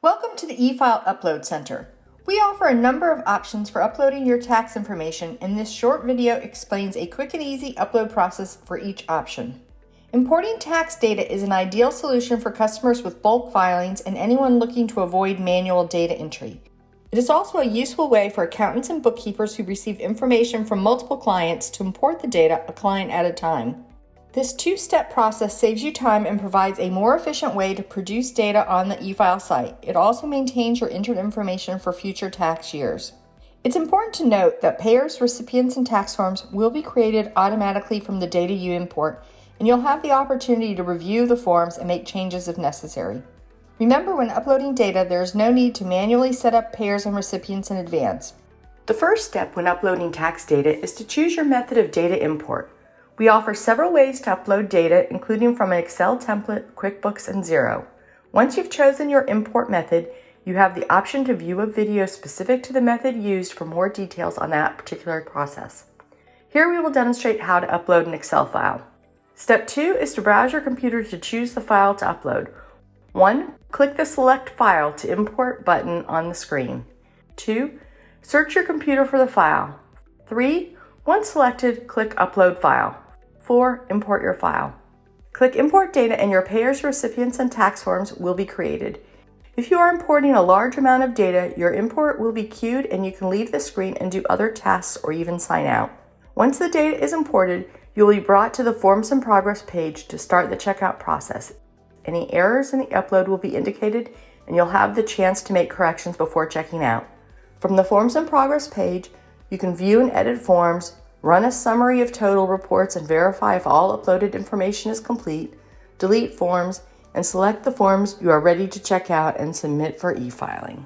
Welcome to the eFile Upload Center. We offer a number of options for uploading your tax information, and this short video explains a quick and easy upload process for each option. Importing tax data is an ideal solution for customers with bulk filings and anyone looking to avoid manual data entry. It is also a useful way for accountants and bookkeepers who receive information from multiple clients to import the data a client at a time. This two-step process saves you time and provides a more efficient way to produce data on the eFile site. It also maintains your entered information for future tax years. It's important to note that payers, recipients, and tax forms will be created automatically from the data you import, and you'll have the opportunity to review the forms and make changes if necessary. Remember, when uploading data, there is no need to manually set up payers and recipients in advance. The first step when uploading tax data is to choose your method of data import. We offer several ways to upload data, including from an Excel template, QuickBooks, and Xero. Once you've chosen your import method, you have the option to view a video specific to the method used for more details on that particular process. Here we will demonstrate how to upload an Excel file. Step 2 is to browse your computer to choose the file to upload. 1. Click the Select File to Import button on the screen. 2. Search your computer for the file. 3. Once selected, click Upload File. 4. Import your file. Click Import Data and your payers, recipients, and tax forms will be created. If you are importing a large amount of data, your import will be queued and you can leave the screen and do other tasks or even sign out. Once the data is imported, you will be brought to the Forms in Progress page to start the checkout process. Any errors in the upload will be indicated and you'll have the chance to make corrections before checking out. From the Forms in Progress page, you can view and edit forms, run a summary of total reports and verify if all uploaded information is complete, delete forms, and select the forms you are ready to check out and submit for e-filing.